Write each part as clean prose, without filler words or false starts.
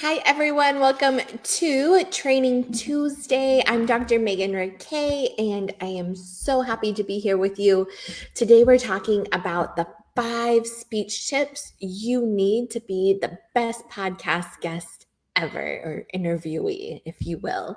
Hi, everyone. Welcome to Training Tuesday. I'm Dr. Megan Rickay, and I am so happy to be here with you. Today, we're talking about the 5 speech tips you need to be the best podcast guest ever, or interviewee, if you will.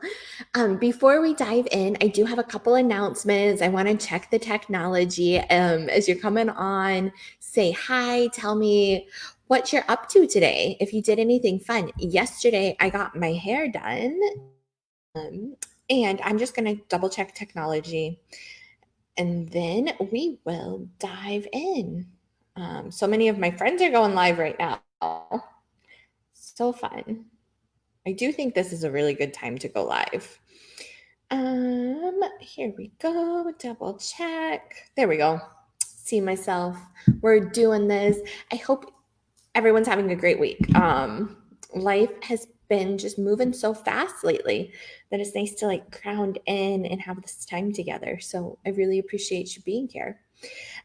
Before we dive in, I do have a couple announcements. I want to check the technology. As you're coming on, say hi, tell me what you're up to today. If you did anything fun. Yesterday, I got my hair done, and I'm just going to double check technology, and then we will dive in. So many of my friends are going live right now. So fun. I do think this is a really good time to go live. Here we go. Double check. There we go. See myself. We're doing this. I hope everyone's having a great week. Life has been just moving so fast lately that it's nice to ground in and have this time together. So I really appreciate you being here.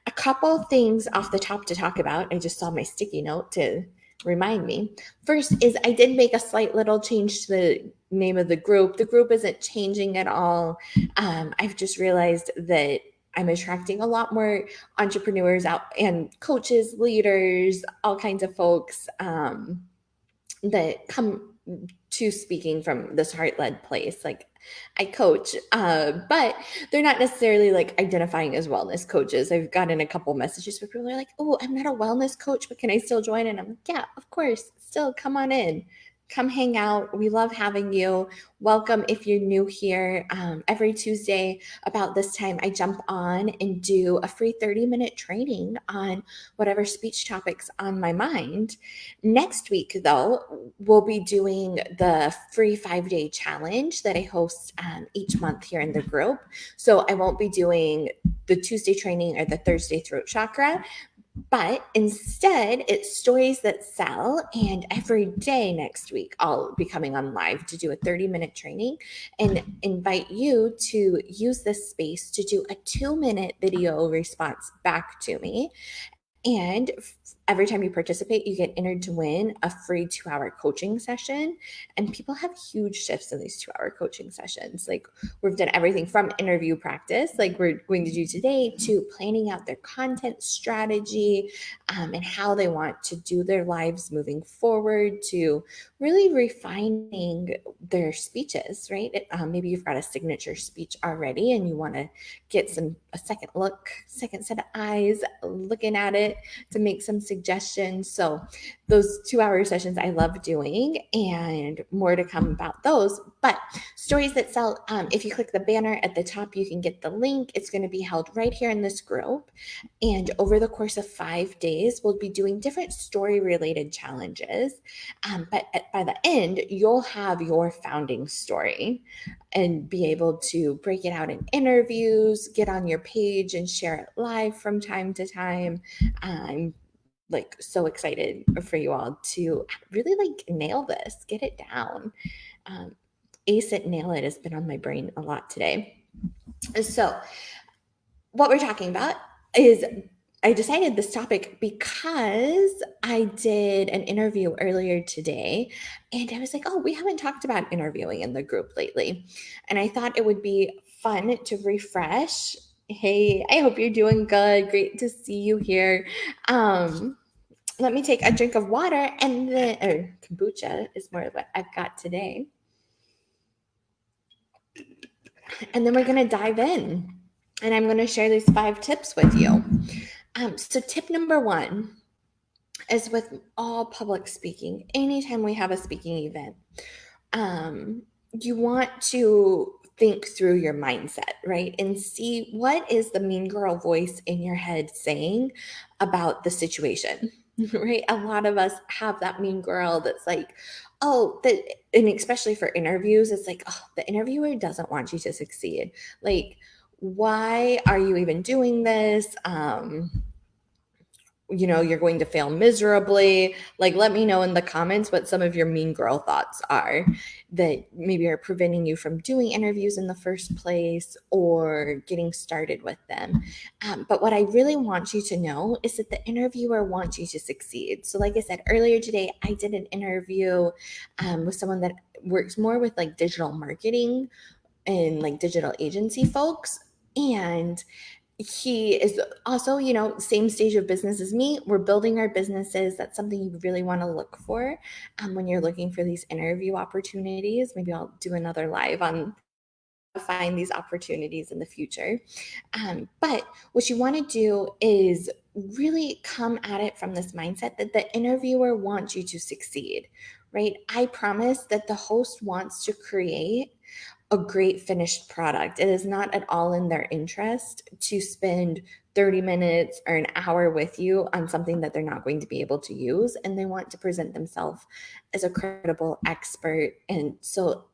A couple things off the top to talk about. I just saw my sticky note to remind me. First is I did make a slight little change to the name of the group. The group isn't changing at all. I've just realized that I'm attracting a lot more entrepreneurs out and coaches, leaders, all kinds of folks that come to speaking from this heart-led place. I coach, but they're not necessarily identifying as wellness coaches. I've gotten a couple messages where people are like, "Oh, I'm not a wellness coach, but can I still join?" And I'm like, "Yeah, of course. Still come on in. Come hang out. We love having you. Welcome if you're new here. Every Tuesday about this time, I jump on and do a free 30-minute training on whatever speech topics on my mind. Next week, though, we'll be doing the free 5-day challenge that I host each month here in the group. So I won't be doing the Tuesday training or the Thursday throat chakra, but instead, it's stories that sell. And every day next week, I'll be coming on live to do a 30-minute training and invite you to use this space to do a 2-minute video response back to me. And every time you participate, you get entered to win a free 2-hour coaching session. And people have huge shifts in these 2-hour coaching sessions. We've done everything from interview practice, like we're going to do today, to planning out their content strategy and how they want to do their lives moving forward, to really refining their speeches, right? Maybe you've got a signature speech already and you want to get a second look, second set of eyes looking at it to make some suggestions. So those 2-hour sessions I love doing, and more to come about those. But stories that sell, if you click the banner at the top, you can get the link. It's going to be held right here in this group. And over the course of 5 days, we'll be doing different story related challenges. But by the end, you'll have your founding story and be able to break it out in interviews, get on your page and share it live from time to time. I'm so excited for you all to really nail this, get it down. Ace it, nail it has been on my brain a lot today. So what we're talking about is, I decided this topic because I did an interview earlier today, and I was like, oh, we haven't talked about interviewing in the group lately. And I thought it would be fun to refresh. Hey, I hope you're doing good. Great to see you here. Let me take a drink of water, and then kombucha is more of what I've got today. And then we're going to dive in, and I'm going to share these 5 tips with you. So tip number 1 is with all public speaking. Anytime we have a speaking event, you want to think through your mindset, right? And see what is the mean girl voice in your head saying about the situation, right? A lot of us have that mean girl that's like, and especially for interviews, it's like, oh, the interviewer doesn't want you to succeed. Why are you even doing this? you're going to fail miserably. Like, let me know in the comments what some of your mean girl thoughts are that maybe are preventing you from doing interviews in the first place or getting started with them. But what I really want you to know is that the interviewer wants you to succeed. So like I said earlier today, I did an interview with someone that works more with like digital marketing and like digital agency folks. And he is also, same stage of business as me. We're building our businesses. That's something you really want to look for when you're looking for these interview opportunities. Maybe I'll do another live on find these opportunities in the future. But what you want to do is really come at it from this mindset that the interviewer wants you to succeed, right? I promise that the host wants to create a great finished product. It is not at all in their interest to spend 30 minutes or an hour with you on something that they're not going to be able to use. And they want to present themselves as a credible expert. And so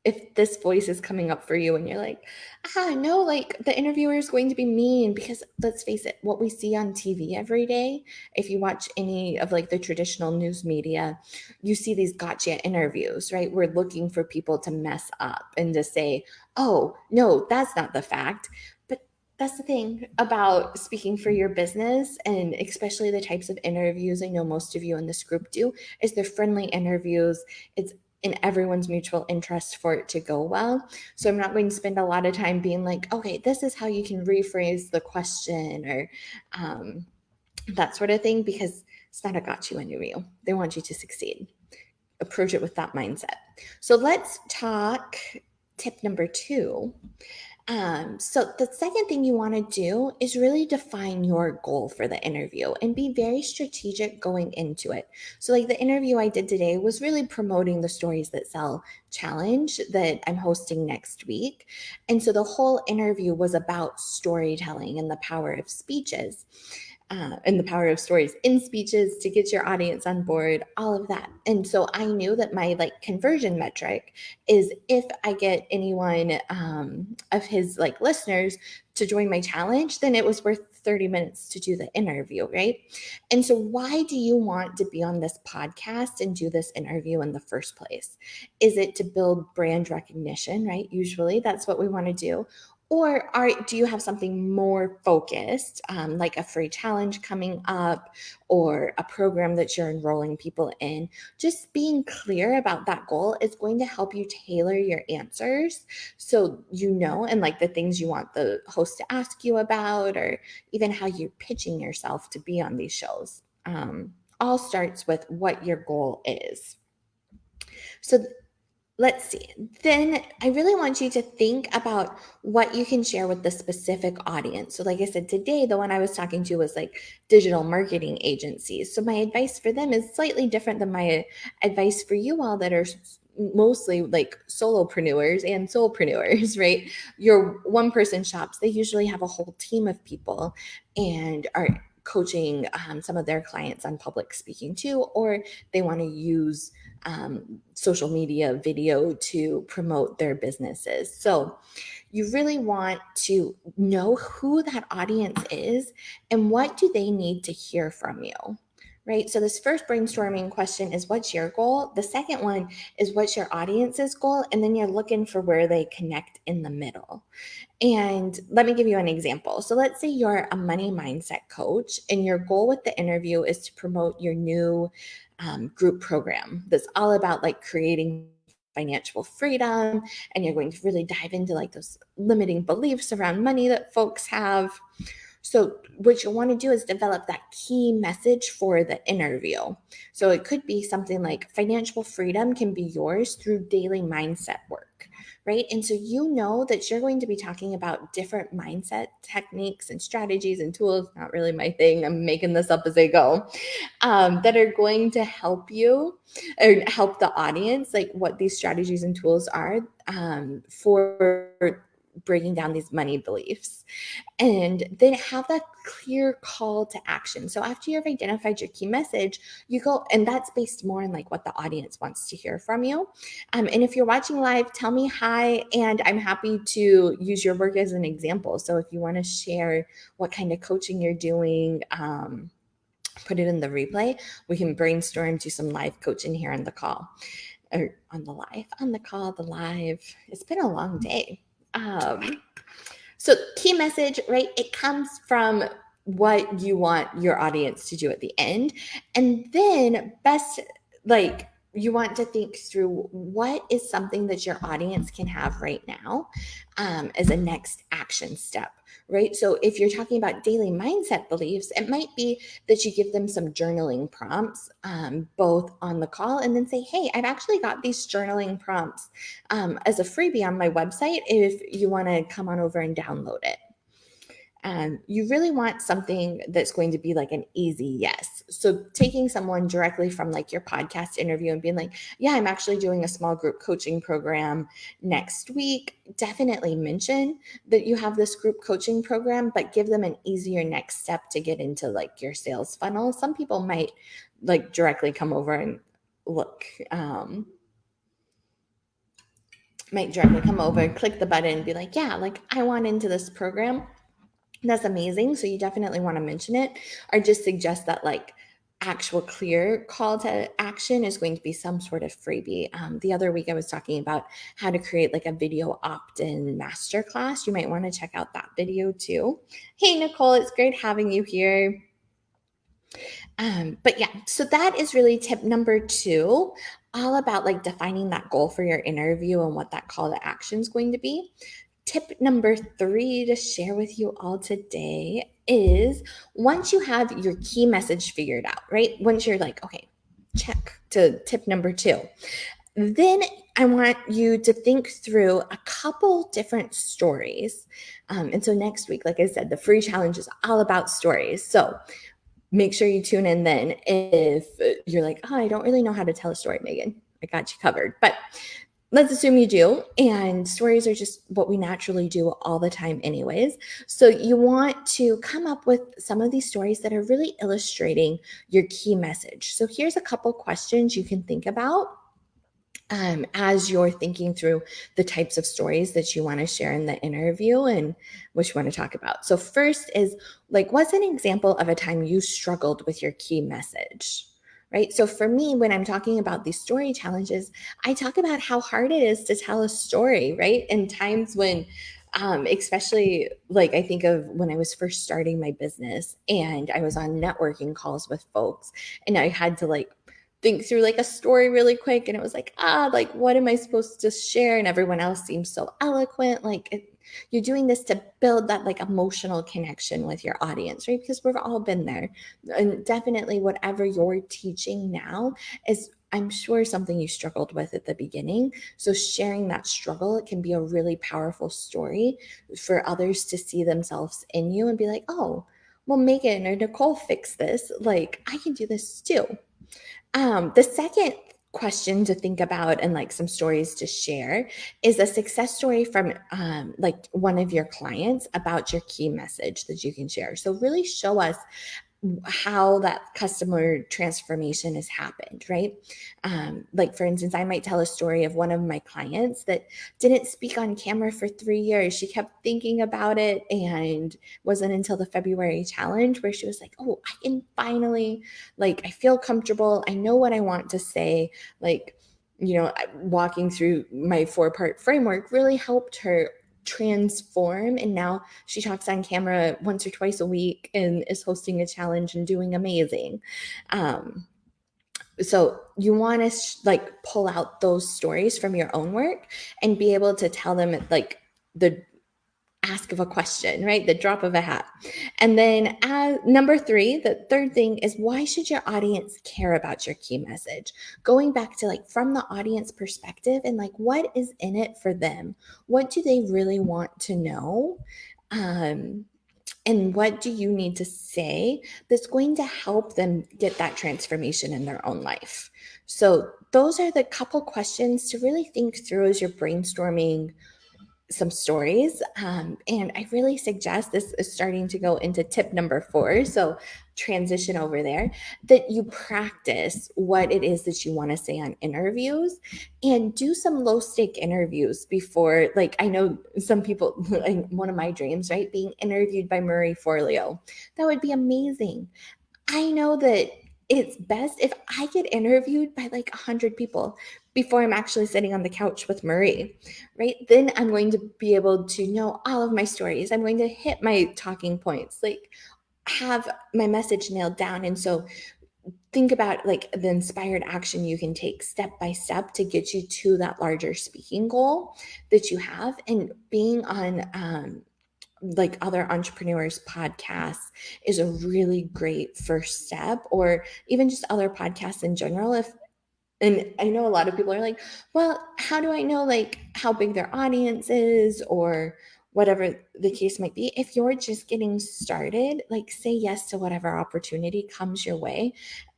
if this voice is coming up for you and you're like, no, like the interviewer is going to be mean, because let's face it, what we see on TV every day, if you watch any of like the traditional news media, you see these gotcha interviews, right? We're looking for people to mess up and to say, oh, no, that's not the fact. But that's the thing about speaking for your business, and especially the types of interviews I know most of you in this group do, is they're friendly interviews. It's in everyone's mutual interest for it to go well. So I'm not going to spend a lot of time being like, okay, this is how you can rephrase the question or that sort of thing, because it's not a got you interview. They want you to succeed. Approach it with that mindset. So let's talk tip number 2. So the second thing you want to do is really define your goal for the interview and be very strategic going into it. So like the interview I did today was really promoting the Stories That Sell challenge that I'm hosting next week. And so the whole interview was about storytelling and the power of speeches. And the power of stories in speeches to get your audience on board, all of that. And so I knew that my like conversion metric is if I get anyone of his like listeners to join my challenge, then it was worth 30 minutes to do the interview, right? And so why do you want to be on this podcast and do this interview in the first place? Is it to build brand recognition, right? Usually that's what we want to do. Or do you have something more focused, like a free challenge coming up or a program that you're enrolling people in? Just being clear about that goal is going to help you tailor your answers so and like the things you want the host to ask you about, or even how you're pitching yourself to be on these shows. All starts with what your goal is. So let's see. Then I really want you to think about what you can share with the specific audience. So like I said, today, the one I was talking to was like digital marketing agencies. So my advice for them is slightly different than my advice for you all that are mostly like solopreneurs and soulpreneurs, right? Your one-person shops, they usually have a whole team of people and are coaching some of their clients on public speaking too, or they want to use social media video to promote their businesses. So you really want to know who that audience is and what do they need to hear from you, right? So this first brainstorming question is, what's your goal? The second one is, what's your audience's goal? And then you're looking for where they connect in the middle. And let me give you an example. So let's say you're a money mindset coach and your goal with the interview is to promote your new group program that's all about like creating financial freedom. And you're going to really dive into like those limiting beliefs around money that folks have. So what you'll want to do is develop that key message for the interview. So it could be something like financial freedom can be yours through daily mindset work, right? And so you know that you're going to be talking about different mindset techniques and strategies and tools, not really my thing, I'm making this up as I go, that are going to help you or help the audience, like what these strategies and tools are for breaking down these money beliefs. And then have that clear call to action. So after you've identified your key message, you go, and that's based more on like what the audience wants to hear from you. And if you're watching live, tell me hi, and I'm happy to use your work as an example. So if you want to share what kind of coaching you're doing, put it in the replay. We can brainstorm, do some live coaching here on the call, or on the call, the live. It's been a long day. So key message, right? It comes from what you want your audience to do at the end. And then you want to think through what is something that your audience can have right now as a next action step, right? So if you're talking about daily mindset beliefs, it might be that you give them some journaling prompts, both on the call, and then say, hey, I've actually got these journaling prompts as a freebie on my website if you want to come on over and download it. You really want something that's going to be like an easy yes. So taking someone directly from like your podcast interview and being like, yeah, I'm actually doing a small group coaching program next week. Definitely mention that you have this group coaching program, but give them an easier next step to get into like your sales funnel. Some people might like directly come over and look, might directly come over and click the button and be like, yeah, like I want into this program. That's amazing. So you definitely want to mention it, or just suggest that like actual clear call to action is going to be some sort of freebie. The other week I was talking about how to create like a video opt-in masterclass. You might want to check out that video too. Hey, Nicole, it's great having you here. But yeah, so that is really tip number 2, all about like defining that goal for your interview and what that call to action is going to be. Tip number 3 to share with you all today is once you have your key message figured out, right? Once you're like, okay, check to tip number 2, then I want you to think through a couple different stories. And so next week, like I said, the free challenge is all about stories. So make sure you tune in then if you're like, oh, I don't really know how to tell a story, Megan. I got you covered. But let's assume you do. And stories are just what we naturally do all the time anyways. So you want to come up with some of these stories that are really illustrating your key message. So here's a couple questions you can think about as you're thinking through the types of stories that you want to share in the interview and which you want to talk about. So first is like, what's an example of a time you struggled with your key message? Right. So for me, when I'm talking about these story challenges, I talk about how hard it is to tell a story, right? And times when, especially like I think of when I was first starting my business and I was on networking calls with folks and I had to like think through like a story really quick. And it was like, like, what am I supposed to share? And everyone else seems so eloquent. Like you're doing this to build that like emotional connection with your audience, right? Because we've all been there. And definitely whatever you're teaching now is, I'm sure, something you struggled with at the beginning. So sharing that struggle, it can be a really powerful story for others to see themselves in you and be like, oh, well, Megan or Nicole fixed this. Like I can do this too. The second question to think about and like some stories to share is a success story from like one of your clients about your key message that you can share. So really show us how that customer transformation has happened, right? Like for instance, I might tell a story of one of my clients that didn't speak on camera for 3 years. She kept thinking about it, and wasn't until the February challenge where she was like, oh, I can finally, like, I feel comfortable. I know what I want to say. Like, walking through my 4-part framework really helped her transform, and now she talks on camera once or twice a week and is hosting a challenge and doing amazing. So you want to pull out those stories from your own work and be able to tell them at like the ask of a question, right? The drop of a hat. And then number 3, the third thing is, why should your audience care about your key message? Going back to like from the audience perspective and like, what is in it for them? What do they really want to know? And what do you need to say that's going to help them get that transformation in their own life? So those are the couple questions to really think through as you're brainstorming some stories. And I really suggest, this is starting to go into tip number 4. So transition over there, that you practice what it is that you want to say on interviews and do some low stake interviews before, like, I know some people, one of my dreams, right? Being interviewed by Marie Forleo. That would be amazing. I know that it's best if I get interviewed by like 100 people before I'm actually sitting on the couch with Marie, right? Then I'm going to be able to know all of my stories. I'm going to hit my talking points, like have my message nailed down. And so think about like the inspired action you can take step by step to get you to that larger speaking goal that you have. And being on like other entrepreneurs podcasts is a really great first step, or even just other podcasts in general. If And I know a lot of people are like, well, how do I know like how big their audience is or whatever the case might be? If you're just getting started, like say yes to whatever opportunity comes your way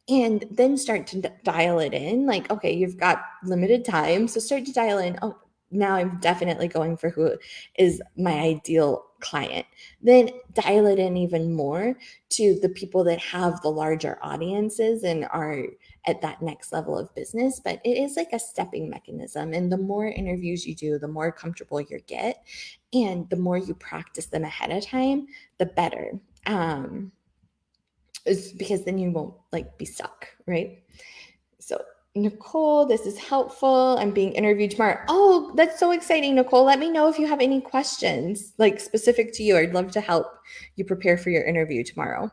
and then start to dial it in. Like, okay, you've got limited time. So start to dial in. Oh, now I'm definitely going for who is my ideal client. Then dial it in even more to the people that have the larger audiences and are at that next level of business. But it is like a stepping mechanism. And the more interviews you do, the more comfortable you get. And the more you practice them ahead of time, the better. Is because then you won't like be stuck, right? So Nicole, this is helpful. I'm being interviewed tomorrow. Oh, that's so exciting, Nicole. Let me know if you have any questions like specific to you. I'd love to help you prepare for your interview tomorrow.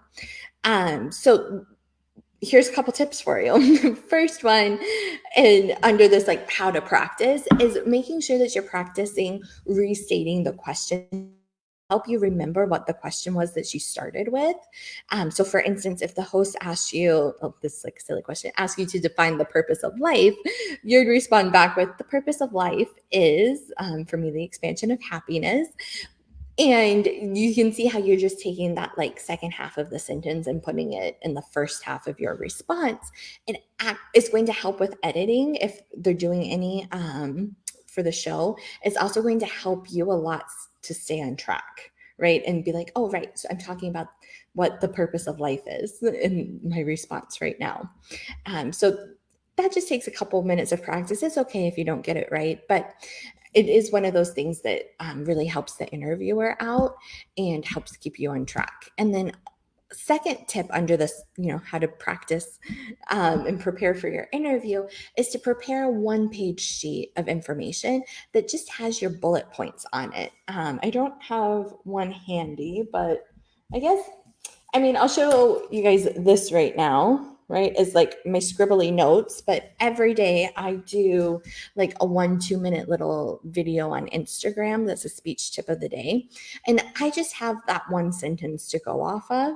So here's a couple tips for you. First one, and under this like how to practice, is making sure that you're practicing restating the question, help you remember what the question was that you started with. So for instance, if the host asks you, oh, this is like a silly question, ask you to define the purpose of life, you'd respond back with, the purpose of life is, for me, the expansion of happiness. And you can see how you're just taking that like second half of the sentence and putting it in the first half of your response. And it's going to help with editing if they're doing any for the show. It's also going to help you a lot to stay on track, right? And be like, oh, right. So I'm talking about what the purpose of life is in my response right now. So that just takes a couple minutes of practice. It's okay if you don't get it right, but it is one of those things that really helps the interviewer out and helps keep you on track. And then second tip under this, how to practice and prepare for your interview is to prepare a one-page sheet of information that just has your bullet points on it. I don't have one handy, but I'll show you guys this right now, right? It's like my scribbly notes, but every day I do like a 1-2 minute little video on Instagram that's a speech tip of the day. And I just have that one sentence to go off of.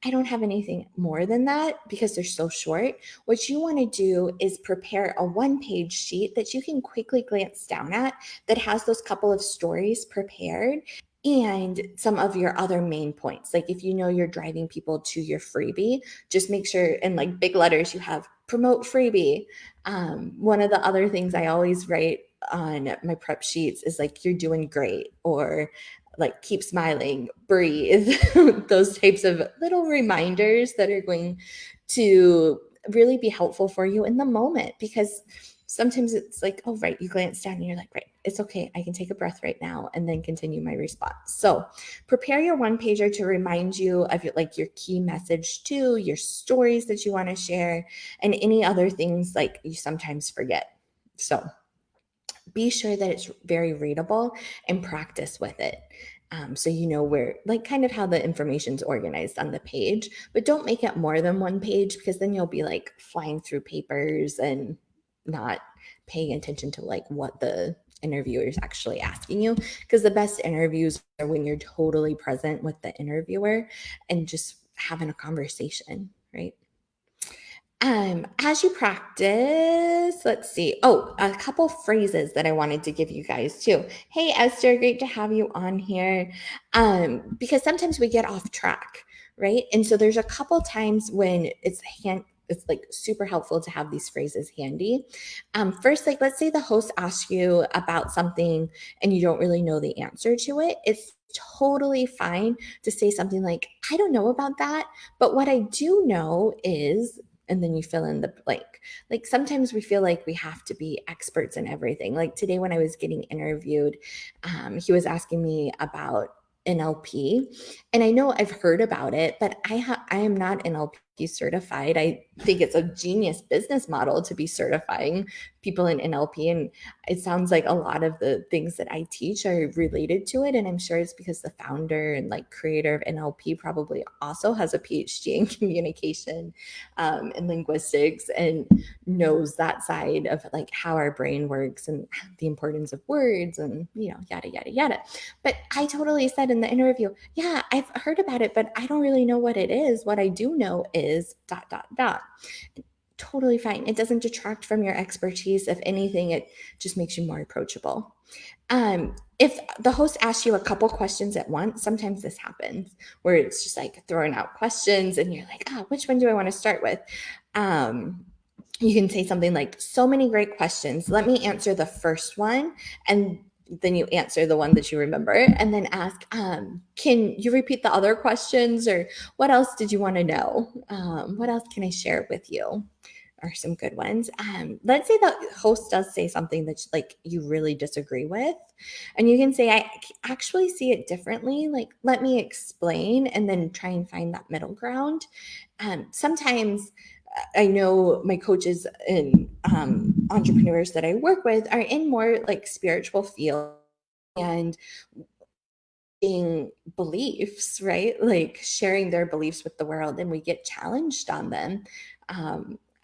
I don't have anything more than that because they're so short. What you want to do is prepare a one-page sheet that you can quickly glance down at that has those couple of stories prepared and some of your other main points. Like if you know you're driving people to your freebie, just make sure in like big letters you have promote freebie. One of the other things I always write on my prep sheets is like, you're doing great, or like keep smiling, breathe. Those types of little reminders that are going to really be helpful for you in the moment, because sometimes it's like, oh, right, you glance down and you're like, right, it's okay, I can take a breath right now and then continue my response. So prepare your one pager to remind you of your key message too, your stories that you want to share, and any other things like you sometimes forget. So be sure that it's very readable and practice with it. So you know where, like kind of how the information's organized on the page, but don't make it more than one page, because then you'll be like flying through papers and not paying attention to like what the interviewer is actually asking you. Because the best interviews are when you're totally present with the interviewer and just having a conversation, right? As you practice, let's see. Oh, a couple phrases that I wanted to give you guys too. Hey, Esther, great to have you on here. Because sometimes we get off track, right? And so there's a couple times when it's like super helpful to have these phrases handy. First, like let's say the host asks you about something and you don't really know the answer to it. It's totally fine to say something like, I don't know about that, but what I do know is, and then you fill in the blank. Like sometimes we feel like we have to be experts in everything. Like today when I was getting interviewed, he was asking me about NLP, and I know I've heard about it, but I am not NLP certified. I think it's a genius business model to be certifying people in NLP. And it sounds like a lot of the things that I teach are related to it. And I'm sure it's because the founder and like creator of NLP probably also has a PhD in communication and linguistics and knows that side of like how our brain works and the importance of words and, yada, yada, yada. But I totally said in the interview, yeah, I've heard about it, but I don't really know what it is. What I do know is ... Totally fine. It doesn't detract from your expertise. If anything, it just makes you more approachable. If the host asks you a couple questions at once, sometimes this happens where it's just like throwing out questions and you're like, which one do I want to start with? You can say something like, so many great questions. Let me answer the first one. And then you answer the one that you remember and then ask, can you repeat the other questions, or what else did you want to know? What else can I share with you? Are some good ones. Let's say the host does say something that like you really disagree with, and you can say, I actually see it differently. Like, let me explain, and then try and find that middle ground. Sometimes I know my coaches and entrepreneurs that I work with are in more like spiritual field and being beliefs, right? Like sharing their beliefs with the world, and we get challenged on them.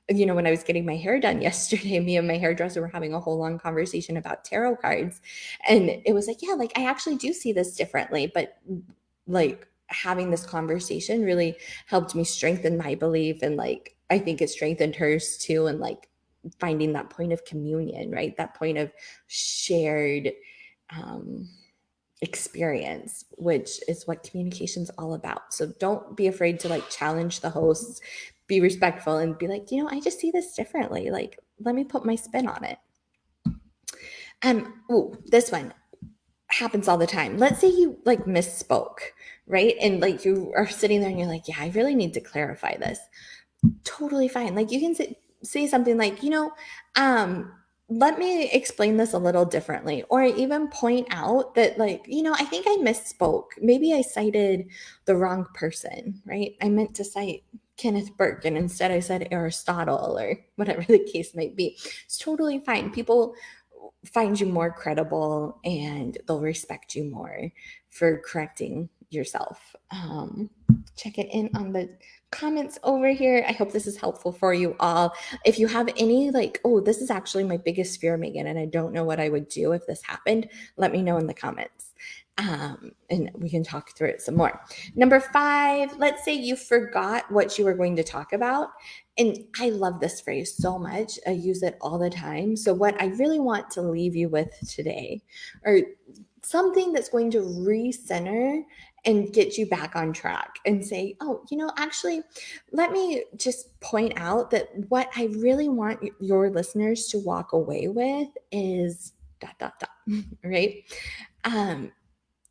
When I was getting my hair done yesterday, me and my hairdresser were having a whole long conversation about tarot cards. And it was like, yeah, like I actually do see this differently, but like having this conversation really helped me strengthen my belief. And like, I think it strengthened hers too. And like finding that point of communion, right? That point of shared experience, which is what communication is all about. So don't be afraid to like challenge the hosts, be respectful and be like, I just see this differently. Like, let me put my spin on it. This one happens all the time. Let's say you like misspoke, right? And like you are sitting there and you're like, yeah, I really need to clarify this. Totally fine. Like you can say something like, let me explain this a little differently, or even point out that like, I think I misspoke. Maybe I cited the wrong person, right? I meant to cite Kenneth Burke and instead I said Aristotle or whatever the case might be. It's totally fine. People find you more credible and they'll respect you more for correcting yourself. Check it in on the comments over here. I hope this is helpful for you all. If you have any like, this is actually my biggest fear, Megan, and I don't know what I would do if this happened, let me know in the comments. And we can talk through it some more. Number 5, let's say you forgot what you were going to talk about. And I love this phrase so much. I use it all the time. So what I really want to leave you with today, or something that's going to recenter and get you back on track and say, actually, let me just point out that what I really want your listeners to walk away with is ... right?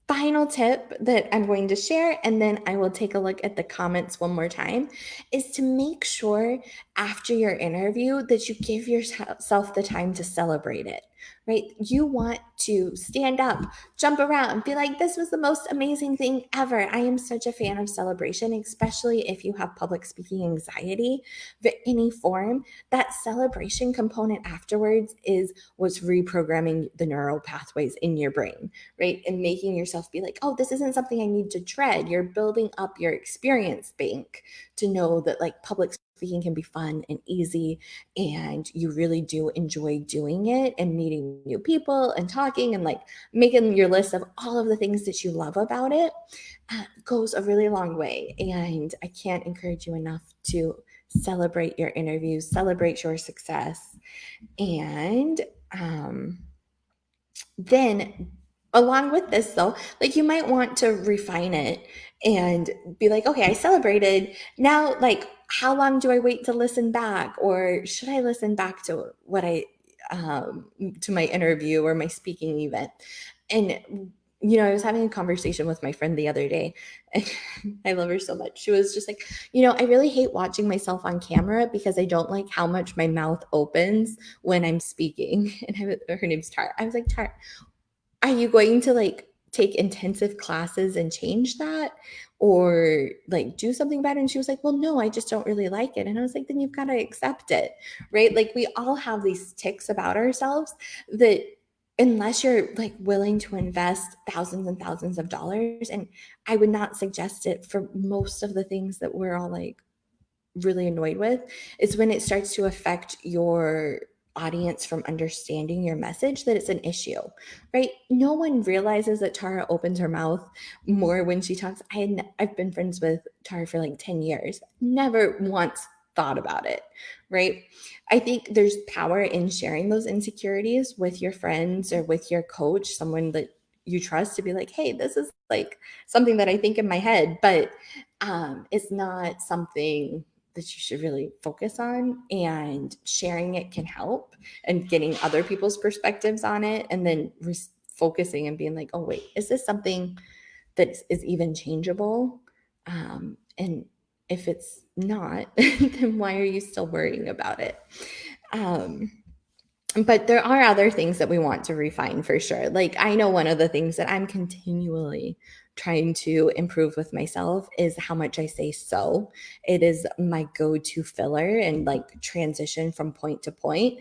Final tip that I'm going to share, and then I will take a look at the comments one more time, is to make sure after your interview that you give yourself the time to celebrate it, right? You want to stand up, jump around, be like, this was the most amazing thing ever. I am such a fan of celebration, especially if you have public speaking anxiety of any form. That celebration component afterwards is what's reprogramming the neural pathways in your brain, right? And making yourself be like, this isn't something I need to dread. You're building up your experience bank to know that like public speaking can be fun and easy, and you really do enjoy doing it and meeting new people and talking and like making your list of all of the things that you love about it goes a really long way. And I can't encourage you enough to celebrate your interviews, celebrate your success. And then along with this though, like you might want to refine it and be like, okay, I celebrated. Now, like, how long do I wait to listen back? Or should I listen back to what to my interview or my speaking event? And I was having a conversation with my friend the other day, and I love her so much. She was just like, I really hate watching myself on camera because I don't like how much my mouth opens when I'm speaking. And her name's Tara. I was like, Tara, are you going to like take intensive classes and change that or like do something about it? And she was like, well, no, I just don't really like it. And I was like, then you've got to accept it, right? Like we all have these tics about ourselves that unless you're like willing to invest thousands and thousands of dollars, and I would not suggest it for most of the things that we're all like really annoyed with, is when it starts to affect your audience from understanding your message, that it's an issue, right? No one realizes that Tara opens her mouth more when she talks. I've been friends with Tara for like 10 years, never once thought about it, right? I think there's power in sharing those insecurities with your friends or with your coach, someone that you trust, to be like, hey, this is like something that I think in my head, but it's not something that you should really focus on, and sharing it can help, and getting other people's perspectives on it, and then focusing and being like, oh wait, is this something that is even changeable? And if it's not, then why are you still worrying about it? But there are other things that we want to refine for sure. Like I know one of the things that I'm continually trying to improve with myself is how much I say so. It is my go-to filler and like transition from point to point.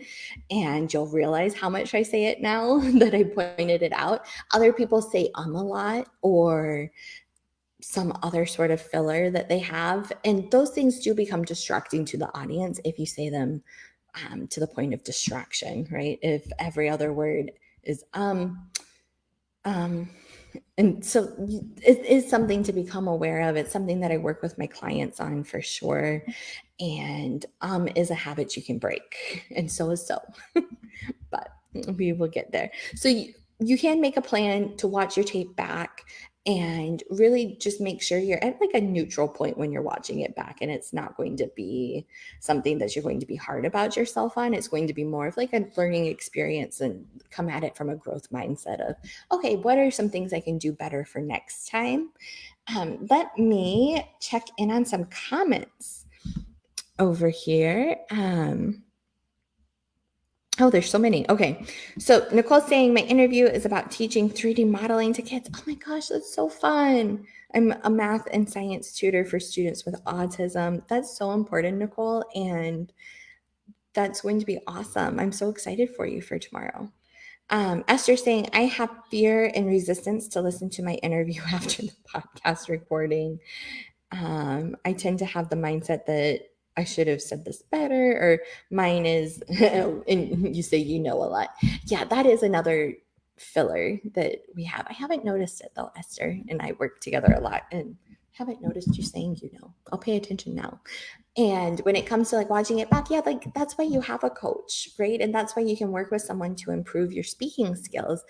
And you'll realize how much I say it now that I pointed it out. Other people say a lot, or some other sort of filler that they have. And those things do become distracting to the audience if you say them to the point of distraction, right? If every other word is and so it is something to become aware of. It's something that I work with my clients on for sure. And is a habit you can break, and so is so. But we will get there. So you can make a plan to watch your tape back and really just make sure you're at like a neutral point when you're watching it back, and it's not going to be something that you're going to be hard about yourself on. It's going to be more of like a learning experience, and come at it from a growth mindset of, okay, what are some things I can do better for next time? Let me check in on some comments over here. Oh, there's so many. Okay. So Nicole's saying my interview is about teaching 3D modeling to kids. Oh my gosh, that's so fun. I'm a math and science tutor for students with autism. That's so important, Nicole. And that's going to be awesome. I'm so excited for you for tomorrow. Esther saying, I have fear and resistance to listen to my interview after the podcast recording. I tend to have the mindset that I should have said this better, or mine is, and you say you know a lot. Yeah, that is another filler that we have. I haven't noticed it though, Esther and I work together a lot, and haven't noticed you saying you know. I'll pay attention now. And when it comes to like watching it back, yeah, like that's why you have a coach, right? And that's why you can work with someone to improve your speaking skills,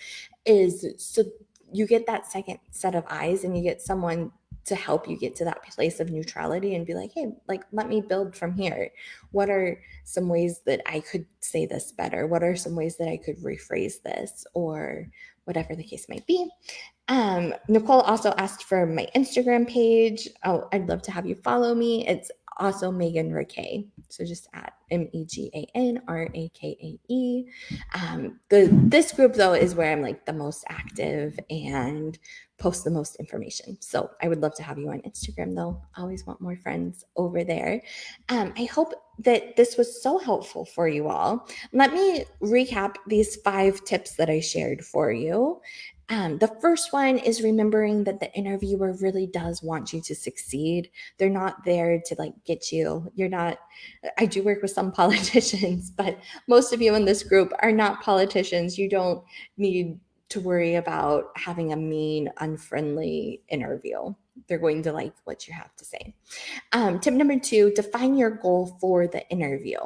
is so you get that second set of eyes, and you get someone to help you get to that place of neutrality and be like, hey, like, let me build from here. What are some ways that I could say this better? What are some ways that I could rephrase this, or whatever the case might be? Nicole also asked for my Instagram page. Oh, I'd love to have you follow me. It's also Megan Rakay. So just at MEGANRAKAE. This group though is where I'm like the most active and post the most information. So I would love to have you on Instagram though. I always want more friends over there. I hope that this was so helpful for you all. Let me recap these 5 tips that I shared for you. The first one is remembering that the interviewer really does want you to succeed. They're not there to like get you. You're not, I do work with some politicians, but most of you in this group are not politicians. You don't need to worry about having a mean, unfriendly interview. They're going to like what you have to say. Tip number 2, define your goal for the interview,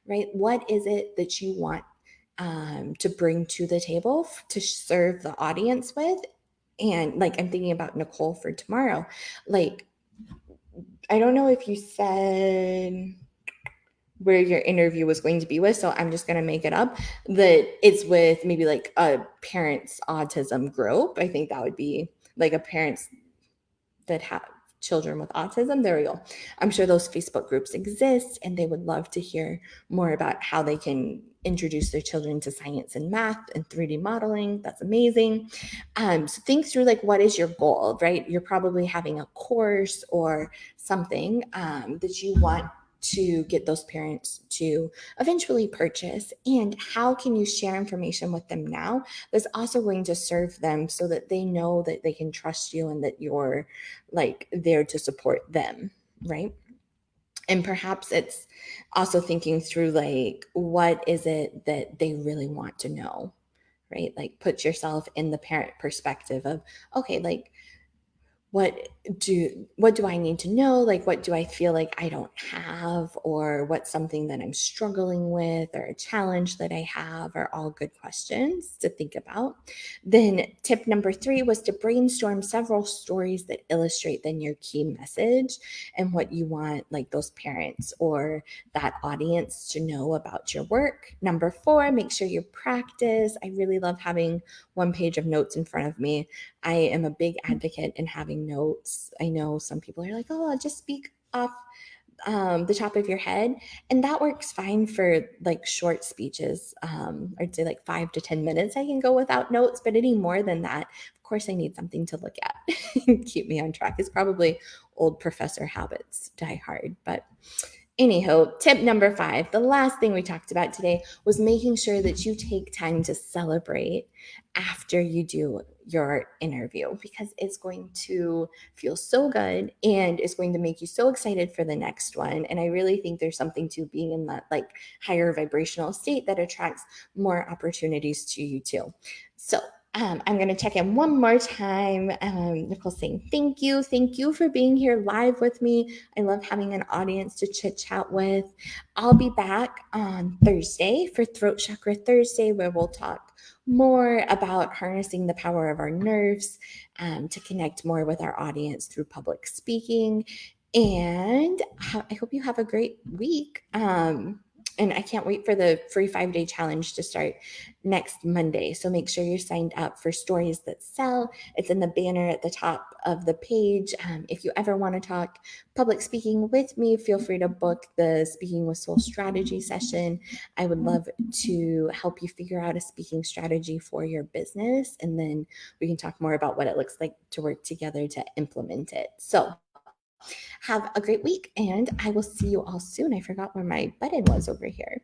right? What is it that you want to bring to the table to serve the audience with? And like, I'm thinking about Nicole for tomorrow. Like, I don't know if you said where your interview was going to be with, so I'm just going to make it up that it's with maybe like a parents autism group. I think that would be like a parents that have children with autism. There we go. I'm sure those Facebook groups exist, and they would love to hear more about how they can introduce their children to science and math and 3D modeling. That's amazing. So think through like, what is your goal, right? You're probably having a course or something that you want to get those parents to eventually purchase, and how can you share information with them now that's also going to serve them so that they know that they can trust you and that you're like there to support them, right? And perhaps it's also thinking through like, what is it that they really want to know, right? Like put yourself in the parent perspective of, okay, like what do I need to know? Like, what do I feel like I don't have, or what's something that I'm struggling with, or a challenge that I have, are all good questions to think about. Then tip number 3 was to brainstorm several stories that illustrate then your key message and what you want like those parents or that audience to know about your work. Number 4, make sure you practice. I really love having one page of notes in front of me. I am a big advocate in having notes. I know some people are like, oh, I'll just speak off the top of your head. And that works fine for like short speeches. I'd say like 5 to 10 minutes. I can go without notes, but any more than that, of course, I need something to look at and keep me on track. It's probably old professor habits die hard, but anyhow, tip number 5, the last thing we talked about today was making sure that you take time to celebrate after you do your interview, because it's going to feel so good and it's going to make you so excited for the next one. And I really think there's something to being in that like higher vibrational state that attracts more opportunities to you too. So I'm going to check in one more time. Nicole saying, thank you. Thank you for being here live with me. I love having an audience to chit chat with. I'll be back on Thursday for Throat Chakra Thursday, where we'll talk more about harnessing the power of our nerves to connect more with our audience through public speaking. And I hope you have a great week. And I can't wait for the free 5-day challenge to start next Monday. So make sure you're signed up for Stories That Sell. It's in the banner at the top of the page. If you ever want to talk public speaking with me, feel free to book the Speaking with Soul strategy session. I would love to help you figure out a speaking strategy for your business. And then we can talk more about what it looks like to work together to implement it. So have a great week, and I will see you all soon. I forgot where my button was over here.